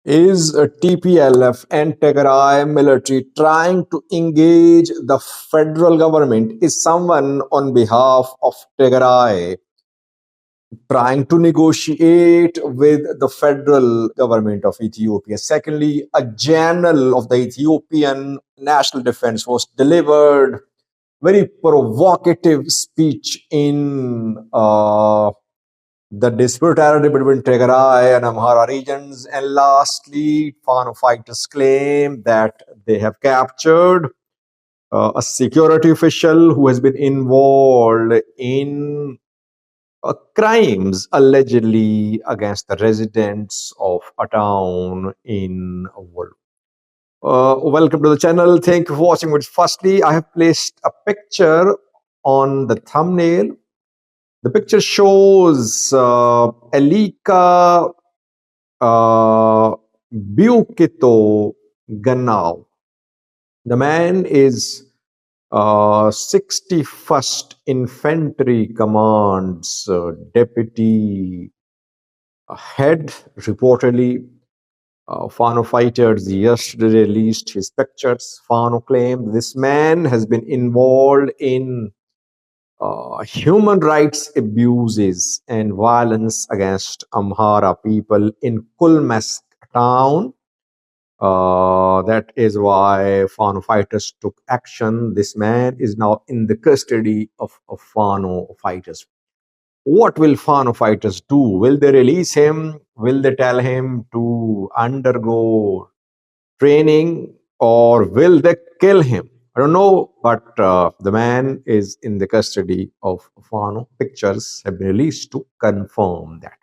Is TPLF and Tigray military trying to engage the federal government? Is someone on behalf of Tigray trying to negotiate with the federal government of Ethiopia? Secondly, a general of the Ethiopian National Defense Force delivered very provocative speech in the dispute territory between Tigray and Amhara regions. And lastly, Fano fighters claim that they have captured a security official who has been involved in crimes allegedly against the residents of a town in World. Welcome to the channel. Thank you for watching. But firstly, I have placed a picture on the thumbnail. The picture shows Elika Bukito Ganao. The man is 61st Infantry Command's deputy head. Reportedly, Fano fighters yesterday released his pictures. Fano claimed this man has been involved in human rights abuses and violence against Amhara people in Kulmesk town. That is why Fano fighters took action. This man is now in the custody of Fano fighters. What will Fano fighters do? Will they release him? Will they tell him to undergo training, or will they kill him? I don't know, but the man is in the custody of Fano. Pictures have been released to confirm that.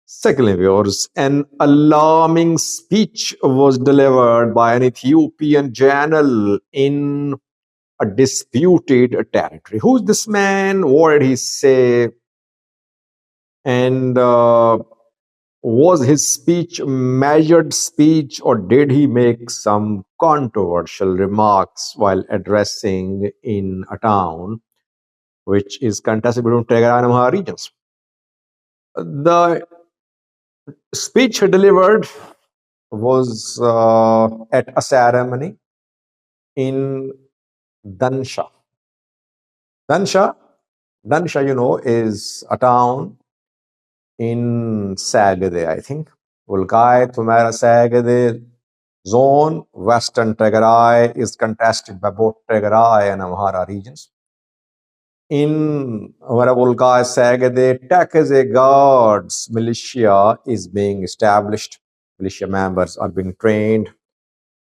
Secondly, viewers, an alarming speech was delivered by an Ethiopian general in a disputed territory. Who's this man? What did he say? And was his speech measured speech, or did he make some controversial remarks while addressing in a town which is contested between Tigray and Amhara regions? The speech he delivered was at a ceremony in Dansha. Dansha, you know, is a town in Sagade, I think. Vulkai, Tumera Sagade zone, Western Tigray is contested by both Tigray and Amhara regions. In Vulkai Sagade, Takeze Guards militia is being established. Militia members are being trained.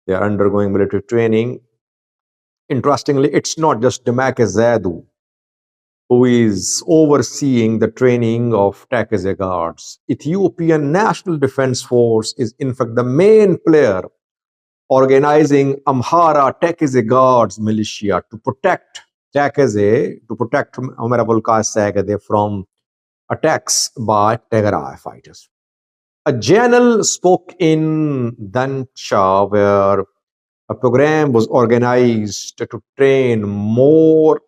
They are undergoing military training. Interestingly, it's not just Demakazadu who is overseeing the training of Takeze guards. Ethiopian National Defense Force is in fact the main player organizing Amhara Takeze guards militia to protect Takeze, to protect Amhara Sagade from attacks by Tigray fighters. A general spoke in Dansha where a program was organized to train more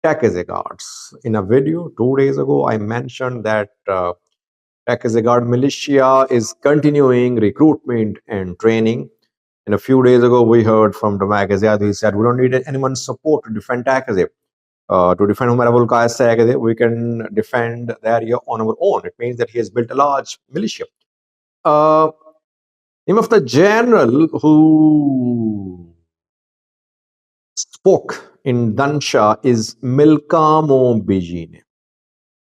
Takeze guards. In a video 2 days ago, I mentioned that Takeze guard militia is continuing recruitment and training. And a few days ago, we heard from Demakazadu. He said, we don't need anyone's support to defend Takeze. To defend Humarabul Sagade, we can defend the area on our own. It means that he has built a large militia. Name of the general who spoke in Dansha is Milkamo Bijine,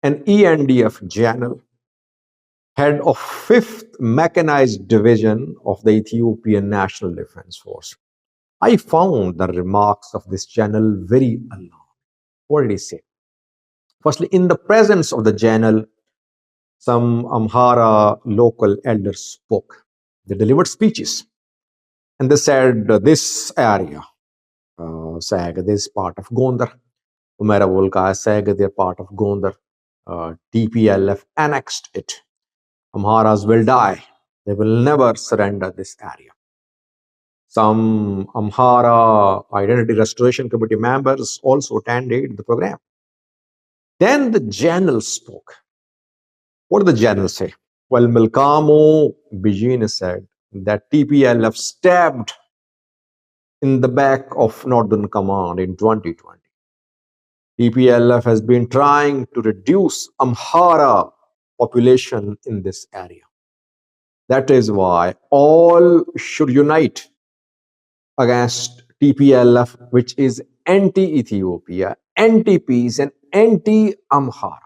an ENDF general, head of 5th Mechanized Division of the Ethiopian National Defense Force. I found the remarks of this general very alarming. What did he say? Firstly, in the presence of the general, some Amhara local elders spoke. They delivered speeches. And they said, this area, Sagade is part of Gondar. Umera Volka, Sagade are part of Gondar. TPLF annexed it. Amharas will die. They will never surrender this area. Some Amhara Identity Restoration Committee members also attended the program. Then the general spoke. What did the general say? Well, Malcolm Bijin said that TPLF stabbed in the back of Northern Command in 2020. TPLF has been trying to reduce Amhara population in this area. That is why all should unite against TPLF, which is anti-Ethiopia, anti-peace, and anti-Amhara.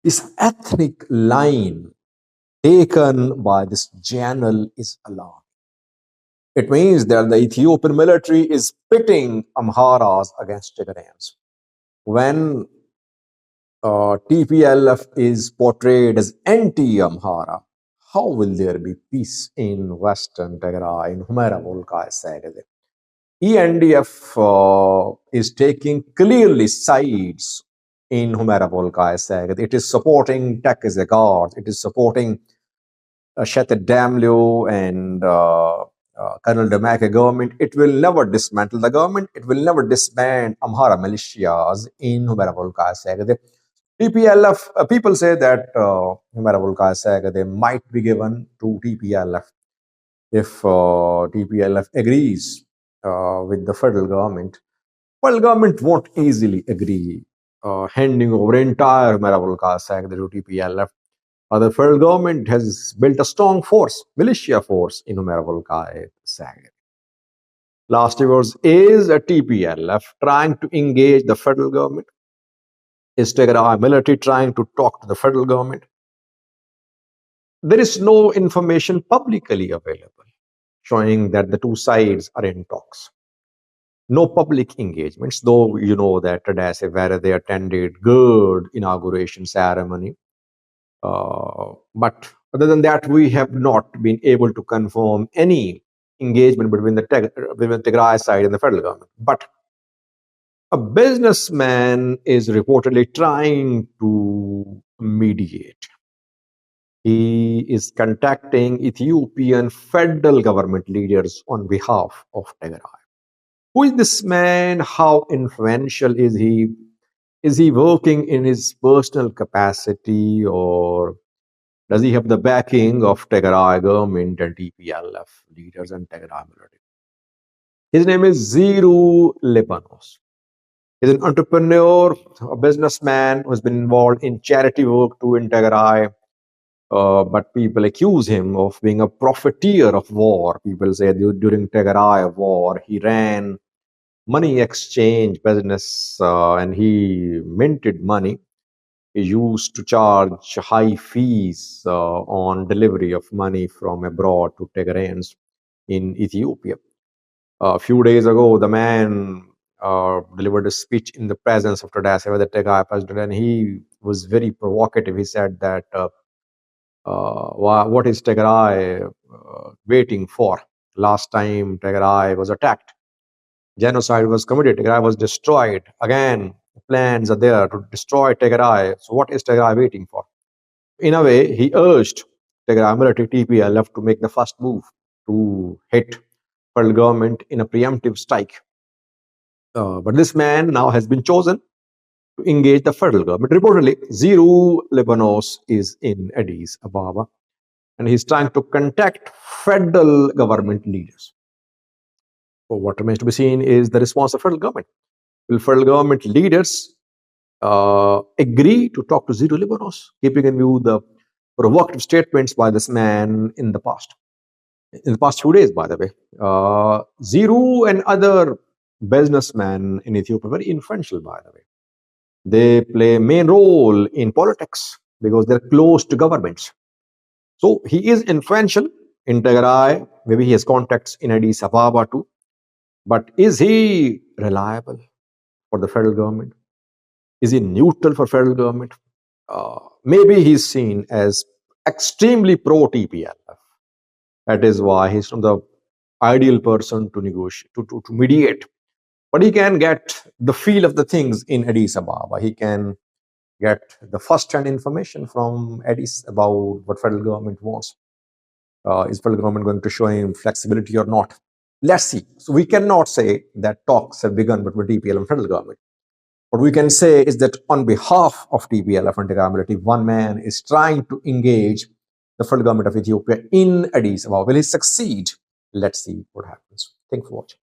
This ethnic line taken by this channel is alarming. It means that the Ethiopian military is pitting Amharas against Tigrayans. When TPLF is portrayed as anti-Amhara, how will there be peace in Western Tigray, in Humera Volkai Sagade? ENDF is taking clearly sides in Humera Volkai Sagade. It is supporting Tekizegard, it is supporting Shetet Damlio and Colonel Demake government. It will never dismantle the government. It will never disband Amhara militias in Humera Volkai Sagade. TPLF, people say that Humera Volkai Sagade might be given to TPLF if TPLF agrees with the federal government. Well, government won't easily agree handing over entire Humera Volkai Sagade to TPLF. The federal government has built a strong force, militia force in Humera Volkai Sagade. Last year's is a TPLF trying to engage the federal government. Is Tigray military trying to talk to the federal government? There is no information publicly available showing that the two sides are in talks. No public engagements, though you know that Tadase, where they attended good inauguration ceremony. But other than that, we have not been able to confirm any engagement between the Tigray side and the federal government. But a businessman is reportedly trying to mediate. He is contacting Ethiopian federal government leaders on behalf of Tigray. Who is this man? How influential is he? Is he working in his personal capacity, or does he have the backing of Tigray government and TPLF leaders and Tigray military? His name is Ziru Lebanos. He's an entrepreneur, a businessman who has been involved in charity work too in Tigray. But people accuse him of being a profiteer of war. People say during Tigray war, he ran money exchange business and he minted money. He used to charge high fees on delivery of money from abroad to Tigrayans in Ethiopia. A few days ago, the man delivered a speech in the presence of Tadase, the Tigray president, and he was very provocative. He said that what is Tigray waiting for? Last time Tigray was attacked, genocide was committed, Tigray was destroyed. Again, plans are there to destroy Tigray. So what is Tigray waiting for? In a way, he urged Tigray military TPLF to make the first move to hit federal government in a preemptive strike. But this man now has been chosen to engage the federal government. Reportedly, Ziru Lebanos is in Addis Ababa, and he's trying to contact federal government leaders. So what remains to be seen is the response of federal government. Will federal government leaders agree to talk to Ziru Lebanos, keeping in view the provocative statements by this man in the past? In the past few days, by the way, Ziru and other businessmen in Ethiopia are very influential, by the way. They play a main role in politics because they're close to governments. So he is influential in Tigray. Maybe he has contacts in Addis Ababa too. But is he reliable for the federal government? Is he neutral for federal government? Maybe he's seen as extremely pro-TPLF. That is why he's not the ideal person to negotiate, to mediate. But he can get the feel of the things in Addis Ababa. He can get the first-hand information from Addis about what federal government wants. Is federal government going to show him flexibility or not? Let's see. So we cannot say that talks have begun between TPLF and federal government. What we can say is that on behalf of TPLF and Tigray military, one man is trying to engage the federal government of Ethiopia in Addis Ababa. Will he succeed? Let's see what happens. Thanks for watching.